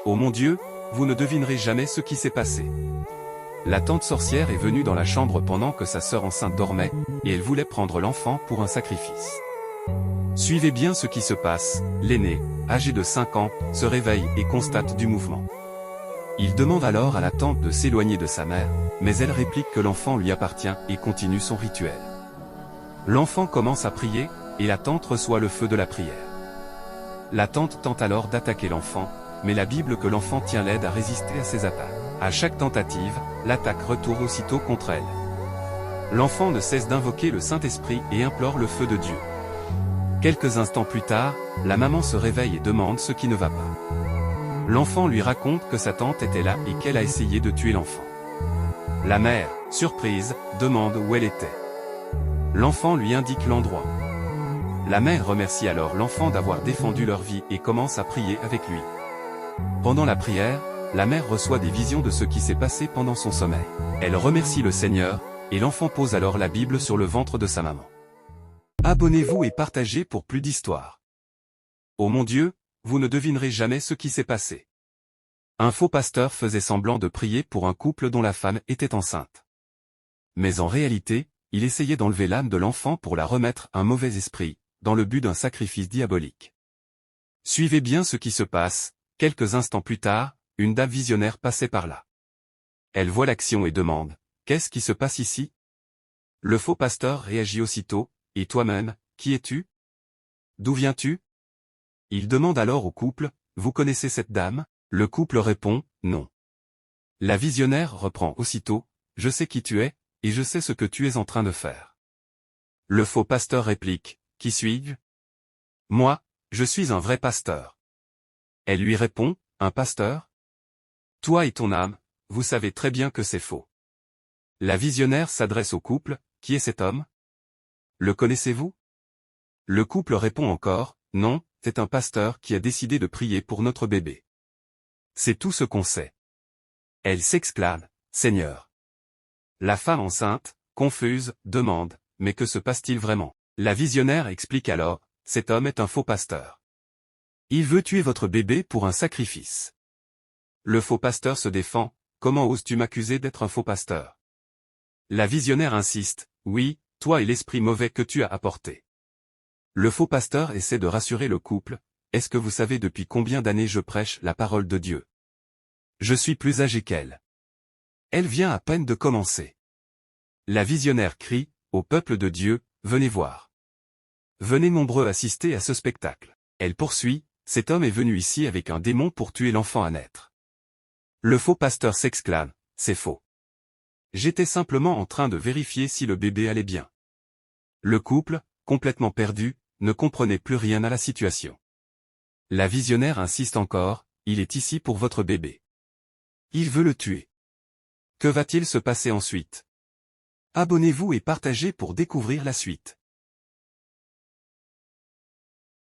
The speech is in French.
Oh mon Dieu, vous ne devinerez jamais ce qui s'est passé. La tante sorcière est venue dans la chambre pendant que sa sœur enceinte dormait, et elle voulait prendre l'enfant pour un sacrifice. Suivez bien ce qui se passe, l'aîné, âgé de 5 ans, se réveille et constate du mouvement. Il demande alors à la tante de s'éloigner de sa mère, mais elle réplique que l'enfant lui appartient et continue son rituel. L'enfant commence à prier, et la tante reçoit le feu de la prière. La tante tente alors d'attaquer l'enfant, mais la Bible que l'enfant tient l'aide à résister à ses attaques. À chaque tentative, l'attaque retourne aussitôt contre elle. L'enfant ne cesse d'invoquer le Saint-Esprit et implore le feu de Dieu. Quelques instants plus tard, la maman se réveille et demande ce qui ne va pas. L'enfant lui raconte que sa tante était là et qu'elle a essayé de tuer l'enfant. La mère, surprise, demande où elle était. L'enfant lui indique l'endroit. La mère remercie alors l'enfant d'avoir défendu leur vie et commence à prier avec lui. Pendant la prière, la mère reçoit des visions de ce qui s'est passé pendant son sommeil. Elle remercie le Seigneur, et l'enfant pose alors la Bible sur le ventre de sa maman. Abonnez-vous et partagez pour plus d'histoires. Oh mon Dieu, vous ne devinerez jamais ce qui s'est passé. Un faux pasteur faisait semblant de prier pour un couple dont la femme était enceinte. Mais en réalité, il essayait d'enlever l'âme de l'enfant pour la remettre à un mauvais esprit, dans le but d'un sacrifice diabolique. Suivez bien ce qui se passe, quelques instants plus tard, une dame visionnaire passait par là. Elle voit l'action et demande, « Qu'est-ce qui se passe ici ?» Le faux pasteur réagit aussitôt, « Et toi-même, qui es-tu? D'où viens-tu » Il demande alors au couple, « Vous connaissez cette dame ?» Le couple répond, « Non. » La visionnaire reprend aussitôt, « Je sais qui tu es, et je sais ce que tu es en train de faire. » Le faux pasteur réplique, « Qui suis-je ? Moi, je suis un vrai pasteur. » Elle lui répond, « Un pasteur ? Toi et ton âme, vous savez très bien que c'est faux. » La visionnaire s'adresse au couple, « Qui est cet homme ? Le connaissez-vous » Le couple répond encore, « Non, c'est un pasteur qui a décidé de prier pour notre bébé. » C'est tout ce qu'on sait. Elle s'exclame, « Seigneur !» La femme enceinte, confuse, demande, « Mais que se passe-t-il vraiment ?» La visionnaire explique alors, « Cet homme est un faux pasteur. Il veut tuer votre bébé pour un sacrifice. » Le faux pasteur se défend, « Comment oses-tu m'accuser d'être un faux pasteur ?» La visionnaire insiste, « Oui, toi et l'esprit mauvais que tu as apporté. » Le faux pasteur essaie de rassurer le couple, « Est-ce que vous savez depuis combien d'années je prêche la parole de Dieu ? Je suis plus âgé qu'elle. Elle vient à peine de commencer. » La visionnaire crie, « Au peuple de Dieu, venez voir. Venez nombreux assister à ce spectacle. » Elle poursuit, « Cet homme est venu ici avec un démon pour tuer l'enfant à naître. » Le faux pasteur s'exclame, « C'est faux. J'étais simplement en train de vérifier si le bébé allait bien. » Le couple, complètement perdu, ne comprenait plus rien à la situation. La visionnaire insiste encore, « Il est ici pour votre bébé. Il veut le tuer. » Que va-t-il se passer ensuite? Abonnez-vous et partagez pour découvrir la suite.